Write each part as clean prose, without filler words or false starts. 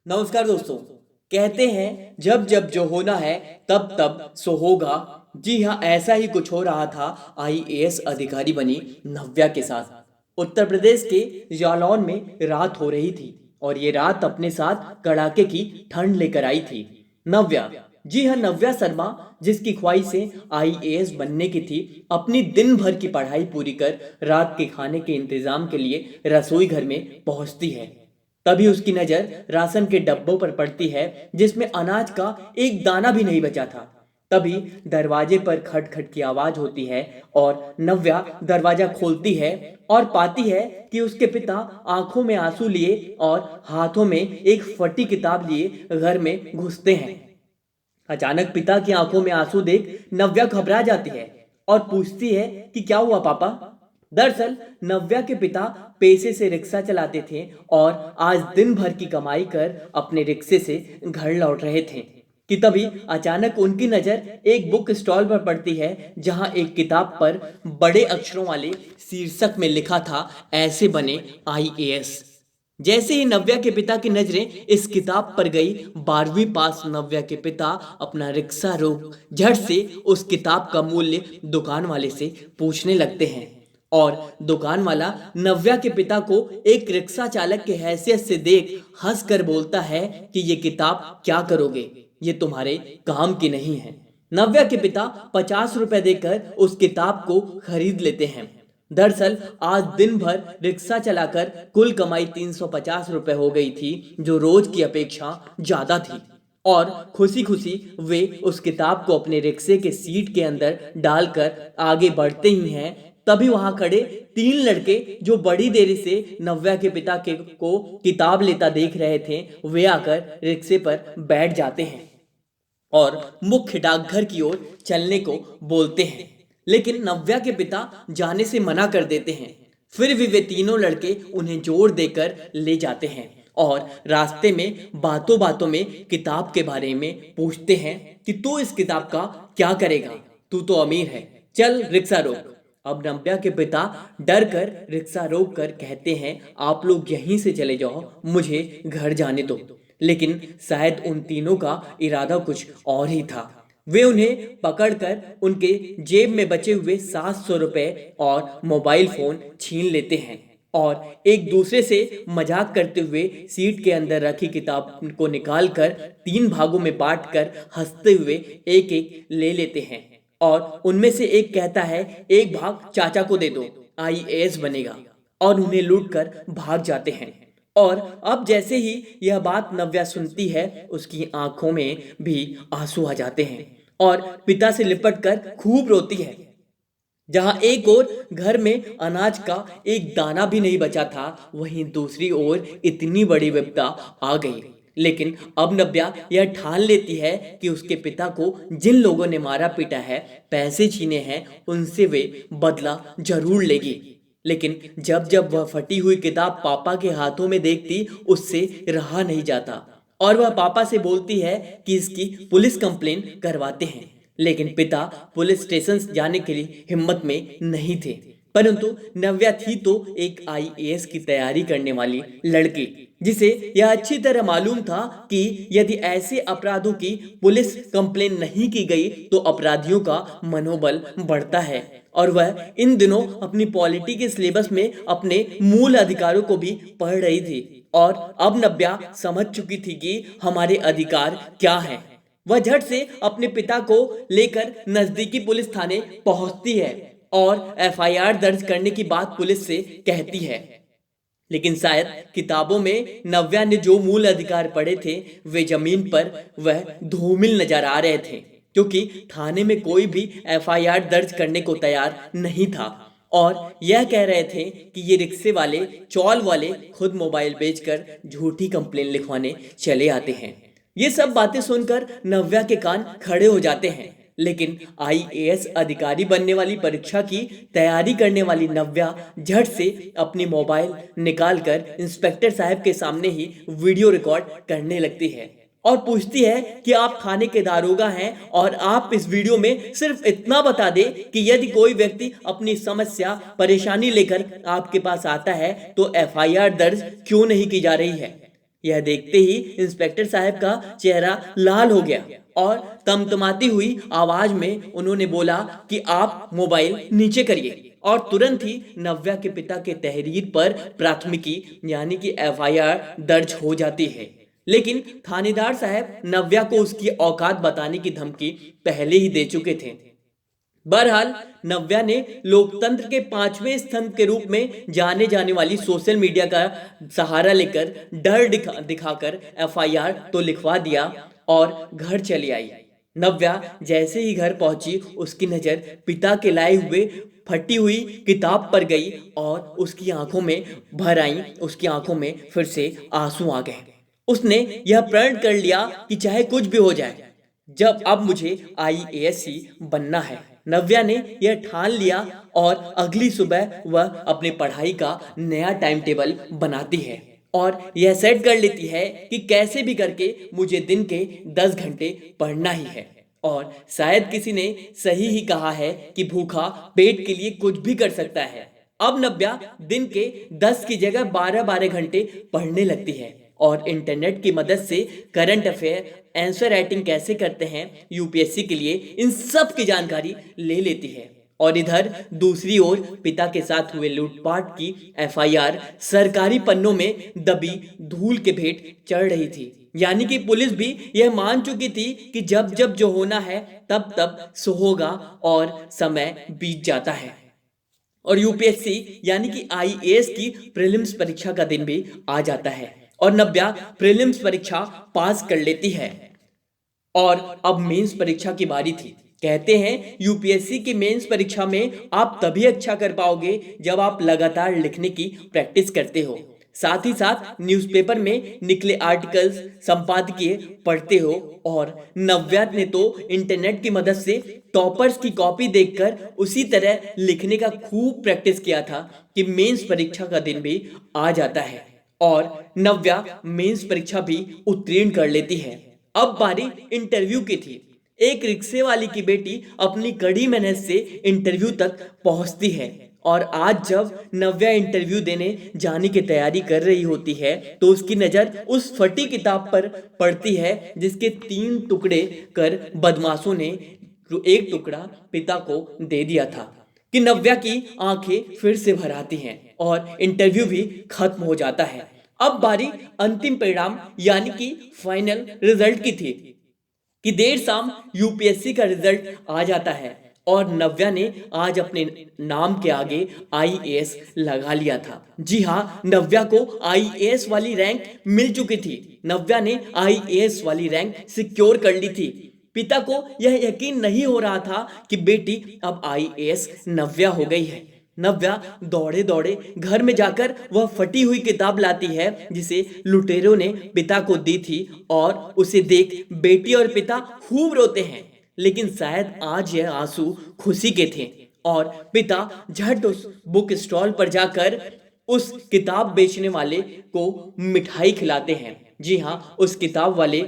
नमस्कार दोस्तों। कहते हैं जब जब जो होना है तब तब सो होगा। जी हाँ, ऐसा ही कुछ हो रहा था आईएएस अधिकारी बनी नव्या के साथ। उत्तर प्रदेश के जालौन में रात हो रही थी और ये रात अपने साथ कड़ाके की ठंड लेकर आई थी। नव्या, जी हाँ नव्या शर्मा, जिसकी ख्वाहिशें आईएएस बनने की थी, अपनी दिन भर की पढ़ाई पूरी कर रात के खाने के इंतजाम के लिए रसोई घर में पहुंचती है। तभी उसकी नजर राशन के डब्बों पर पड़ती है जिसमें अनाज का एक दाना भी नहीं बचा था। तभी दरवाजे पर खटखट की आवाज होती है और नव्या दरवाजा खोलती है और पाती है कि उसके पिता आंखों में आंसू लिए और हाथों में एक फटी किताब लिए घर में घुसते हैं। अचानक पिता की आंखों में आंसू देख नव्या घबरा जाती है और पूछती है कि क्या हुआ पापा। दरअसल नव्या के पिता पेशे से रिक्शा चलाते थे और आज दिन भर की कमाई कर अपने रिक्शे से घर लौट रहे थे कि तभी अचानक उनकी नजर एक बुक स्टॉल पर पड़ती है जहां एक किताब पर बड़े अक्षरों वाले शीर्षक में लिखा था, ऐसे बने आईएएस। जैसे ही नव्या के पिता की नजरें इस किताब पर गई, 12वीं पास नव्या के पिता अपना रिक्शा रोक झट से उस किताब का मूल्य दुकान वाले से पूछने लगते हैं और दुकान वाला नव्या के पिता को एक रिक्शा चालक के हैसियत से देख हंस कर बोलता है कि ये किताब क्या करोगे, ये तुम्हारे काम की नहीं है। नव्या के पिता 50 रुपए देकर उस किताब को खरीद लेते हैं। दरअसल आज दिन भर रिक्शा चलाकर कुल कमाई 350 रुपए हो गई थी, जो रोज की अपेक्षा ज्यादा थी। और खुशी खुशी वे उस किताब को अपने रिक्शे के सीट के अंदर डालकर आगे बढ़ते ही हैं। तभी वहां खड़े 3 लड़के, जो बड़ी देरी से नव्या के पिता के को किताब लेता देख रहे थे, वे आकर रिक्शे पर बैठ जाते हैं और मुख्य डाकघर की ओर चलने को बोलते हैं। लेकिन नव्या के पिता जाने से मना कर देते हैं। फिर भी वे तीनों लड़के उन्हें जोर देकर ले जाते हैं और रास्ते में बातों बातों में किताब के बारे में पूछते हैं कि तू इस किताब का क्या करेगा, तू तो अमीर है, चल रिक्शा रोक। अब नव्या के पिता डर कर रिक्शा रोक कर कहते हैं, आप लोग यहीं से चले जाओ, मुझे घर जाने दो। लेकिन शायद उन तीनों का इरादा कुछ और ही था। वे उन्हें पकड़कर उनके जेब में बचे हुए 700 रुपए और मोबाइल फोन छीन लेते हैं और एक दूसरे से मजाक करते हुए सीट के अंदर रखी किताब को निकालकर 3 भागों में बांटकर हंसते हुए एक एक ले लेते हैं। और उनमें से एक कहता है, एक भाग चाचा को दे दो, आईएएस बनेगा। और उन्हें लूट कर भाग जाते हैं। और अब जैसे ही यह बात नव्या सुनती है, उसकी आंखों में भी आंसू आ जाते हैं और पिता से लिपट कर खूब रोती है। जहां एक ओर घर में अनाज का एक दाना भी नहीं बचा था, वहीं दूसरी ओर इतनी बड़ी विपदा आ गई। लेकिन अब नव्या यह ठान लेती है कि उसके पिता को जिन लोगों ने मारा पीटा है, पैसे छीने हैं, उनसे वे बदला जरूर लेगी। लेकिन जब जब वह फटी हुई किताब पापा के हाथों में देखती, उससे रहा नहीं जाता और वह पापा से बोलती है कि इसकी पुलिस कंप्लेन करवाते हैं। लेकिन पिता पुलिस स्टेशन जाने के लिए हिम्मत में नहीं थे। परंतु नव्या थी तो एक आईएएस की तैयारी करने वाली लड़की, जिसे यह अच्छी तरह मालूम था कि यदि ऐसे अपराधों की पुलिस कंप्लेन नहीं की गई तो अपराधियों का मनोबल बढ़ता है। और वह इन दिनों अपनी पॉलिटी के सिलेबस में अपने मूल अधिकारों को भी पढ़ रही थी और अब नव्या समझ चुकी थी कि हमारे अधिकार क्या हैं। वह झट से अपने पिता को लेकर नजदीकी पुलिस थाने पहुंचती है और एफआईआर दर्ज करने की बात पुलिस से कहती है। लेकिन शायद किताबों में नव्या ने जो मूल अधिकार पढ़े थे, वे जमीन पर वह धूमिल नजर आ रहे थे, क्योंकि थाने में कोई भी एफआईआर दर्ज करने को तैयार नहीं था और यह कह रहे थे कि ये रिक्शे वाले, चौल वाले खुद मोबाइल बेचकर झूठी कंप्लेन लिखवाने चले आते हैं। ये सब बातें सुनकर नव्या के कान खड़े हो जाते हैं। लेकिन आईएएस अधिकारी बनने वाली परीक्षा की तैयारी करने वाली नव्या झट से अपनी मोबाइल निकालकर इंस्पेक्टर साहब के सामने ही वीडियो रिकॉर्ड करने लगती है और पूछती है कि आप थाने के दारोगा हैं और आप इस वीडियो में सिर्फ इतना बता दें कि यदि कोई व्यक्ति अपनी समस्या, परेशानी लेकर आपके पास आता है तो एफआईआर दर्ज क्यों नहीं की जा रही है। यह देखते ही इंस्पेक्टर साहब का चेहरा लाल हो गया और तमतमाती हुई आवाज में उन्होंने बोला कि आप मोबाइल नीचे करिए। और तुरंत ही नव्या के पिता के तहरीर पर प्राथमिकी यानी कि एफआईआर दर्ज हो जाती है। लेकिन थानेदार साहब नव्या को उसकी औकात बताने की धमकी पहले ही दे चुके थे। बहरहाल नव्या ने लोकतंत्र के पांचवें स्तंभ के रूप में जाने जाने वाली सोशल मीडिया का सहारा लेकर डर दिखाकर एफआईआर तो लिखवा दिया और घर चली आई। नव्या जैसे ही घर पहुंची उसकी नजर पिता के लाए हुए फटी हुई किताब पर गई और उसकी आंखों में भर आई। उसकी आंखों में फिर से आंसू आ गए। उसने यह प्रण कर लिया कि चाहे कुछ भी हो जाए, जब अब मुझे आईएएस ही बनना है। नव्या ने यह ठान लिया और अगली सुबह वह अपनी पढ़ाई का नया टाइम टेबल बनाती है और यह सेट कर लेती है कि कैसे भी करके मुझे दिन के 10 घंटे पढ़ना ही है। और शायद किसी ने सही ही कहा है कि भूखा पेट के लिए कुछ भी कर सकता है। अब नव्या दिन के 10 की जगह 12-12 घंटे पढ़ने लगती है और इंटरनेट की मदद से करंट अफेयर, आंसर राइटिंग कैसे करते हैं यूपीएससी के लिए, इन सब की जानकारी ले लेती है। और इधर दूसरी ओर पिता के साथ हुए लूटपाट की एफआईआर सरकारी पन्नों में दबी धूल के भेंट चढ़ रही थी। यानी कि पुलिस भी यह मान चुकी थी कि जब जब जो होना है तब तब सो होगा और समय बीत जाता है। और यूपीएससी यानी कि आईएएस की प्रीलिम्स परीक्षा का दिन भी आ जाता है और नव्या प्रीलिम्स परीक्षा पास कर लेती है और अब मेंस परीक्षा की बारी थी। कहते हैं यूपीएससी की मेंस परीक्षा में आप तभी अच्छा कर पाओगे जब आप लगातार लिखने की प्रैक्टिस करते हो, साथ ही साथ न्यूज़पेपर में निकले आर्टिकल्स, संपादकीय पढ़ते हो। और नव्या ने तो इंटरनेट की मदद से टॉपर्स की कॉपी देखकर उसी तरह लिखने का खूब प्रैक्टिस किया था कि मेंस परीक्षा का दिन भी आ जाता है और नव्या मेंस परीक्षा भी उत्तीर्ण कर लेती है। अब बारी इंटरव्यू की थी। एक रिक्शे वाली की बेटी अपनी कड़ी मेहनत से इंटरव्यू तक पहुंचती है और आज जब नव्या इंटरव्यू देने जाने की तैयारी कर रही होती है तो उसकी नजर उस फटी किताब पर पड़ती है जिसके 3 टुकड़े कर बदमाशों ने एक टुकड़ा पिता को दे दिया था। कि नव्या की आंखें फिर से भर आती हैं और इंटरव्यू भी खत्म हो जाता है। अब बारी अंतिम परिणाम यानी कि फाइनल रिजल्ट की थी कि देर शाम यूपीएससी का रिजल्ट आ जाता है और नव्या ने आज अपने नाम के आगे आईएएस लगा लिया था। जी हाँ, नव्या को आईएएस वाली रैंक मिल चुकी थी। नव्या ने आईएएस वाली रैंक सिक्योर कर ली थी। पिता को यह यकीन नहीं हो रहा था कि बेटी अब आईएएस नव्या हो गई है। नव्या दौड़े दौड़े घर में जाकर वह फटी हुई किताब लाती है जिसे लुटेरों ने पिता को दी थी और उसे देख बेटी और पिता खूब रोते हैं। लेकिन शायद आज यह आंसू खुशी के थे और पिता झट उस बुक स्टॉल पर जाकर उस किताब बेचने वाले को मिठाई खिलाते हैं। जी हाँ, उस किताब वाले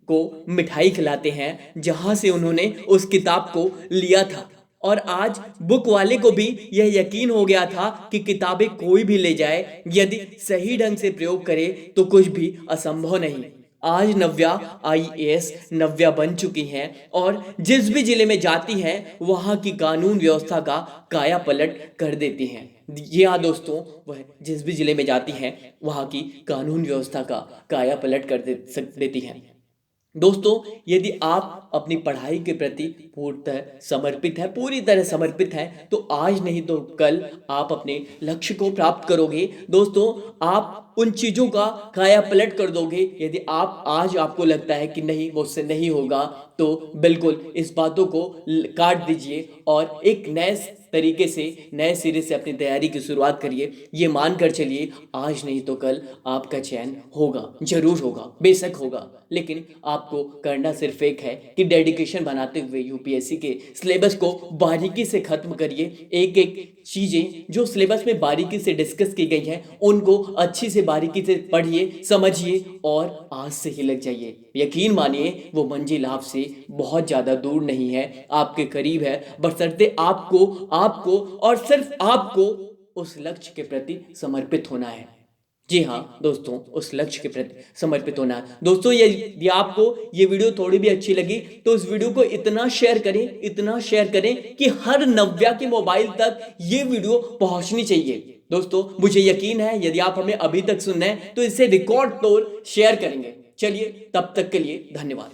को मिठाई खिलाते हैं जहां से उन्होंने उस किताब को लिया था। और आज बुक वाले को भी यह यकीन हो गया था कि किताबें कोई भी ले जाए, यदि सही ढंग से प्रयोग करे तो कुछ भी असंभव नहीं। आज नव्या आईएएस नव्या बन चुकी हैं और जिस भी जिले में जाती हैं वहां की कानून व्यवस्था का काया पलट कर देती हैं। जी हाँ दोस्तों, वह जिस भी जिले में जाती हैं वहां की कानून व्यवस्था का काया पलट कर देती हैं। दोस्तों, यदि आप अपनी पढ़ाई के प्रति पूरी तरह समर्पित हैं तो आज नहीं तो कल आप अपने लक्ष्य को प्राप्त करोगे। दोस्तों, आप उन चीज़ों का काया पलट कर दोगे। यदि आप आज आपको लगता है कि नहीं मुझसे नहीं होगा तो बिल्कुल इस बातों को काट दीजिए और एक नए तरीके से नए सिरे से अपनी तैयारी की शुरुआत करिए। ये मानकर चलिए आज नहीं तो कल आपका चयन होगा, जरूर होगा, बेशक होगा। लेकिन आपको करना सिर्फ एक है कि डेडिकेशन बनाते हुए यूपीएससी के सिलेबस को बारीकी से खत्म करिए। एक एक चीजें जो सिलेबस में बारीकी से डिस्कस की गई हैं उनको अच्छी से बारीकी से पढ़िए, समझिए और आज से ही लग जाइए। यकीन मानिए वो मंजिल आपसे बहुत ज्यादा दूर नहीं है, आपके करीब है। बशर्ते आपको और सिर्फ आपको उस लक्ष्य के प्रति समर्पित होना है। जी हाँ दोस्तों, उस लक्ष्य के प्रति समर्पित होना है। दोस्तों यदि आपको ये वीडियो थोड़ी भी अच्छी लगी तो इस वीडियो को इतना शेयर करें कि हर नव्या के मोबाइल तक ये वीडियो पहुंचनी चाहिए। दोस्तों मुझे यकीन है यदि आप हमें अभी तक सुन रहे हैं तो इसे रिकॉर्ड तोड़ शेयर करेंगे। चलिए तब तक के लिए धन्यवाद।